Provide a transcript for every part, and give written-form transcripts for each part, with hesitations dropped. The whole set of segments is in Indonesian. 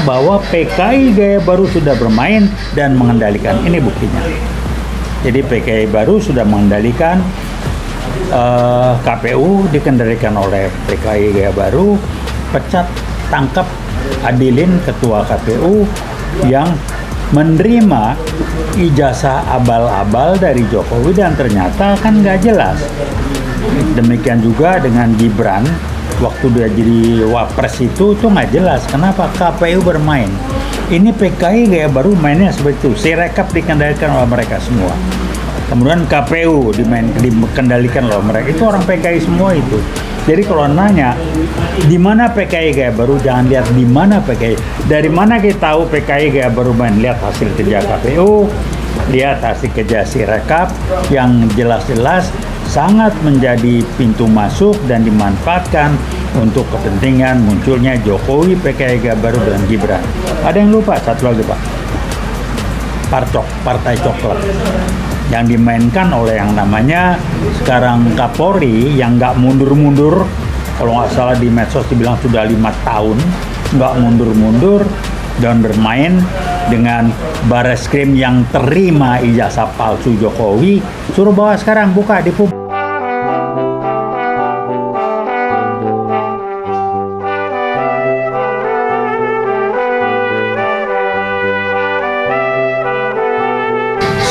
bahwa PKI Gaya Baru sudah bermain dan mengendalikan. Ini buktinya. Jadi PKI Baru sudah mengendalikan, KPU dikendalikan oleh PKI Gaya Baru, pecat, tangkap, adilin ketua KPU yang menerima ijazah abal-abal dari Jokowi dan ternyata kan nggak jelas. Demikian juga dengan Gibran, waktu dia jadi wapres itu nggak jelas. Kenapa KPU bermain? Ini PKI Gaya Baru mainnya seperti itu. Sirekap dikendalikan oleh mereka semua. Kemudian KPU dikendalikan oleh mereka. Itu orang PKI semua itu. Jadi kalau nanya di mana PKI Gaya Baru, jangan lihat di mana PKI. Dari mana kita tahu PKI Gaya Baru main? Lihat hasil kerja KPU, lihat hasil kerja Sirekap yang jelas-jelas sangat menjadi pintu masuk dan dimanfaatkan untuk kepentingan munculnya Jokowi, PKI Gaya Baru dan Gibran. Ada yang lupa satu lagi Pak, Partai Coklat yang dimainkan oleh yang namanya sekarang Kapolri yang nggak mundur-mundur. Kalau nggak salah di medsos dibilang sudah 5 tahun nggak mundur-mundur dan bermain dengan Bareskrim yang terima ijazah palsu Jokowi. Suruh bawa sekarang, buka di publik.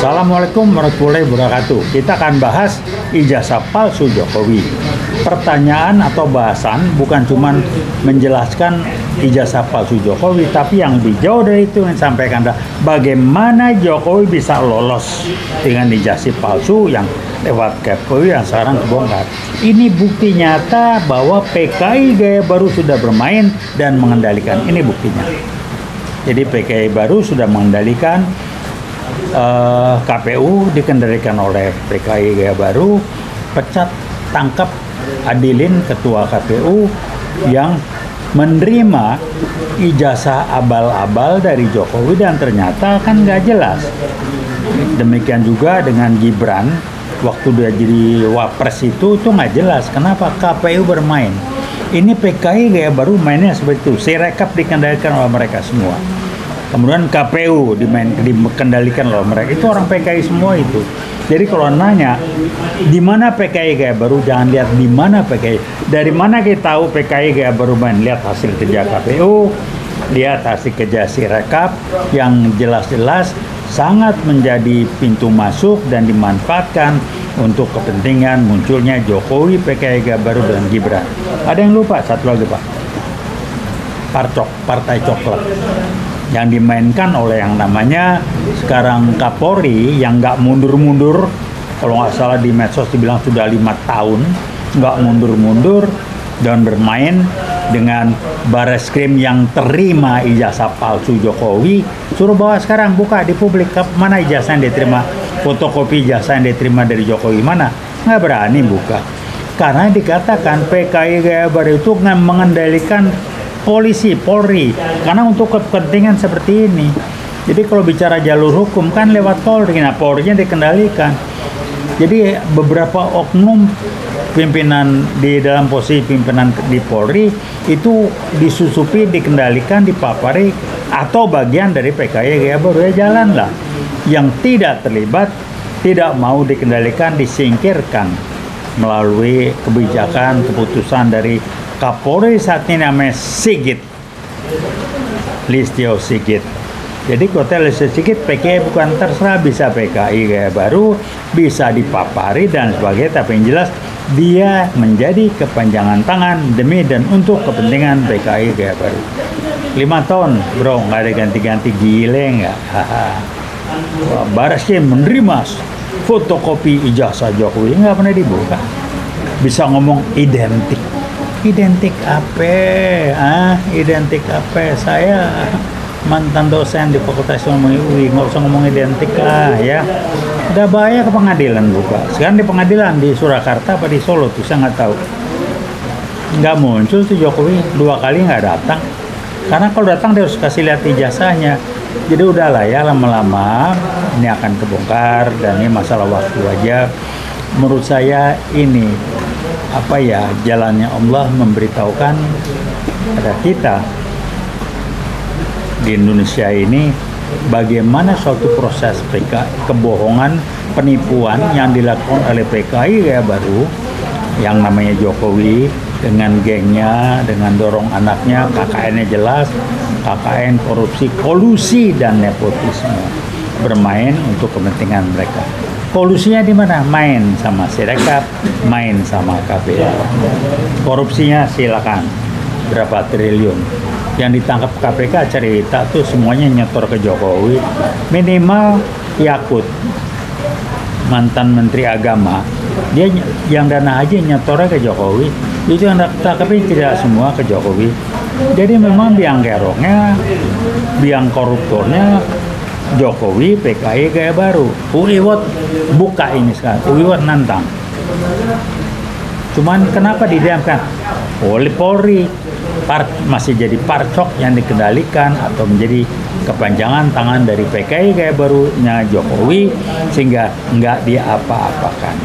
Assalamualaikum warahmatullahi wabarakatuh. Kita akan bahas ijazah palsu Jokowi. Pertanyaan atau bahasan bukan cuma menjelaskan ijazah palsu Jokowi, tapi yang lebih jauh dari itu yang disampaikan adalah bagaimana Jokowi bisa lolos dengan ijazah palsu yang lewat KPU yang sekarang kebongkar. Ini bukti nyata bahwa PKI Gaya Baru sudah bermain dan mengendalikan. Ini buktinya. Jadi PKI Baru sudah mengendalikan, KPU dikendalikan oleh PKI Gaya Baru, pecat, tangkap, adilin ketua KPU yang menerima ijazah abal-abal dari Jokowi dan ternyata kan nggak jelas. Demikian juga dengan Gibran, waktu dia jadi wapres itu nggak jelas. Kenapa KPU bermain? Ini PKI Gaya Baru mainnya seperti itu. Sirekap dikendalikan oleh mereka semua. Kemudian KPU dikendalikan oleh mereka. Itu orang PKI semua itu. Jadi kalau nanya di mana PKI Gaya Baru, jangan lihat di mana PKI. Dari mana kita tahu PKI Gaya Baru main? Lihat hasil kerja KPU, lihat hasil kerja Sirekap yang jelas-jelas sangat menjadi pintu masuk dan dimanfaatkan untuk kepentingan munculnya Jokowi, PKI Gaya Baru dan Gibran. Ada yang lupa satu lagi Pak, Partai Coklat yang dimainkan oleh yang namanya sekarang Kapolri yang nggak mundur-mundur. Kalau nggak salah di medsos dibilang sudah 5 tahun nggak mundur-mundur dan bermain dengan Bareskrim yang terima ijazah palsu Jokowi. Suruh bawa sekarang, buka di publik. Mana ijazah yang diterima, fotokopi ijazah yang diterima dari Jokowi, mana? Nggak berani buka. Karena dikatakan PKI Gaya Baru itu mengendalikan Polri, karena untuk kepentingan seperti ini. Jadi kalau bicara jalur hukum kan lewat Polri, nah Polri-nya dikendalikan. Jadi beberapa oknum pimpinan di dalam posisi pimpinan di Polri itu disusupi, dikendalikan, dipapari atau bagian dari PKI Gaya Baru. Ya jalanlah. Yang tidak terlibat, tidak mau dikendalikan, disingkirkan melalui kebijakan keputusan dari Kapolri saat ini namanya Listio Sigit. Jadi kota Listio Sigit PKI bukan terserah, bisa PKI Gaya Baru, bisa dipapari dan sebagainya, tapi yang jelas dia menjadi kepanjangan tangan demi dan untuk kepentingan PKI Gaya Baru. 5 tahun bro, nggak ada ganti-ganti, gile nggak? Bareskrim menerima fotokopi ijazah Jokowi, nggak pernah dibuka. Bisa ngomong identik apa? Identik apa? Saya mantan dosen di Fakultas Ekonomi UI, nggak usah ngomong identik lah ya. Udah bahaya ke pengadilan buka. Sekarang di pengadilan di Surakarta apa di Solo tuh saya nggak tahu. Nggak muncul tuh Jokowi, 2 kali nggak datang. Karena kalau datang dia harus kasih lihat ijazahnya. Jadi udahlah ya, lama-lama ini akan kebongkar dan ini masalah waktu aja. Menurut saya ini jalannya Allah memberitahukan pada kita di Indonesia ini bagaimana suatu proses kebohongan, penipuan yang dilakukan oleh PKI Gaya Baru yang namanya Jokowi dengan gengnya, dengan dorong anaknya, KKN-nya jelas, KKN korupsi, kolusi dan nepotisme, bermain untuk kepentingan mereka. Kolusinya di mana? Main sama Sirekap, main sama KPK. Korupsinya silakan, berapa triliun. Yang ditangkap KPK cerita tuh semuanya nyetor ke Jokowi. Minimal Yakut, mantan Menteri Agama, dia yang dana haji nyetornya ke Jokowi. Itu yang tapi tidak semua ke Jokowi. Jadi memang biang keroknya, biang koruptornya Jokowi, PKI Gaya Baru. Uiwot buka ini sekarang, Uiwot nantang. Cuman kenapa didiamkan? Oleh Polri masih jadi parcok yang dikendalikan atau menjadi kepanjangan tangan dari PKI Gaya Barunya Jokowi sehingga nggak diapa-apakan.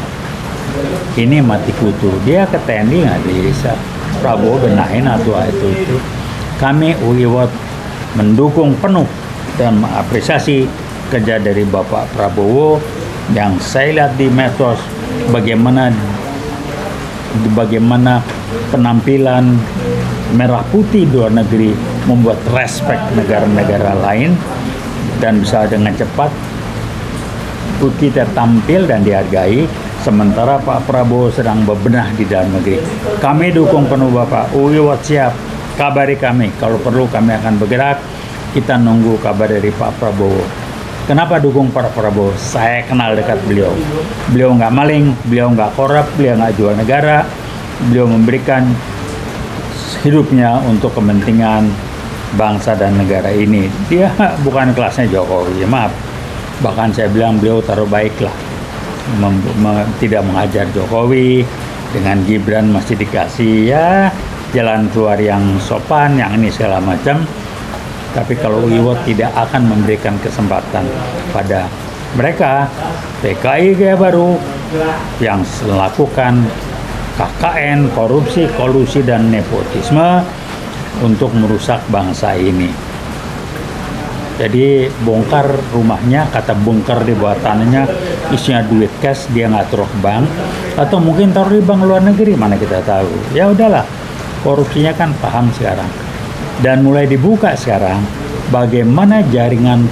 Ini mati kutu. Dia ke TNI nggak bisa. Prabowo benahin atau itu. Kami Uiwot mendukung penuh dan mengapresiasi kerja dari Bapak Prabowo yang saya lihat di medsos bagaimana penampilan merah putih luar negeri membuat respect negara-negara lain dan bisa dengan cepat kita tampil dan dihargai sementara Pak Prabowo sedang bebenah di dalam negeri. Kami dukung penuh Bapak. Uiwot siap, kabari kami. Kalau perlu kami akan bergerak. Kita nunggu kabar dari Pak Prabowo. Kenapa dukung Pak Prabowo? Saya kenal dekat beliau. Beliau nggak maling, beliau nggak korup, beliau nggak jual negara. Beliau memberikan hidupnya untuk kepentingan bangsa dan negara ini. Dia bukan kelasnya Jokowi, maaf. Bahkan saya bilang beliau taruh baik lah. Tidak mengajar Jokowi, dengan Gibran masih dikasih ya jalan keluar yang sopan, yang ini segala macam. Tapi kalau Uiwot tidak akan memberikan kesempatan pada mereka, PKI Gaya Baru yang melakukan KKN, korupsi, kolusi, dan nepotisme untuk merusak bangsa ini. Jadi bongkar rumahnya, kata bongkar di bawah tanahnya, isinya duit cash, dia nggak taruh bank, atau mungkin taruh di bank luar negeri, mana kita tahu. Ya udahlah, korupsinya kan paham sekarang. Dan mulai dibuka sekarang bagaimana jaringan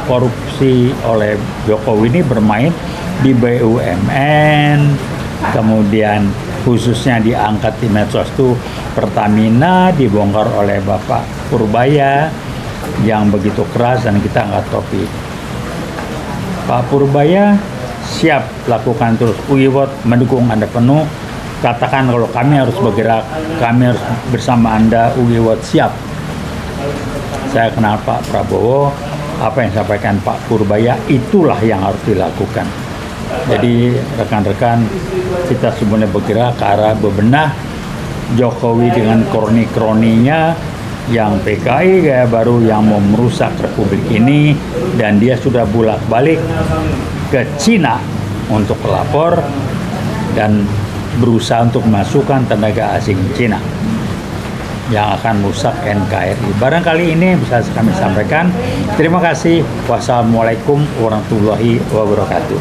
korupsi oleh Jokowi ini bermain di BUMN, kemudian khususnya diangkat di medsos itu Pertamina dibongkar oleh Bapak Purbaya yang begitu keras dan kita angkat topi. Pak Purbaya siap lakukan terus. Uiwot mendukung Anda penuh. Katakan kalau kami harus bergerak, kami harus bersama Anda, Uiwot siap. Saya kenal Pak Prabowo, apa yang disampaikan Pak Purbaya, itulah yang harus dilakukan. Jadi rekan-rekan, kita semuanya bergerak ke arah bebenah Jokowi dengan kroni-kroninya, yang PKI Gaya Baru yang mau merusak Republik ini, dan dia sudah bolak-balik ke Cina untuk lapor dan berusaha untuk memasukkan tenaga asing Cina yang akan merusak NKRI. Barangkali ini bisa kami sampaikan. Terima kasih. Wassalamualaikum warahmatullahi wabarakatuh.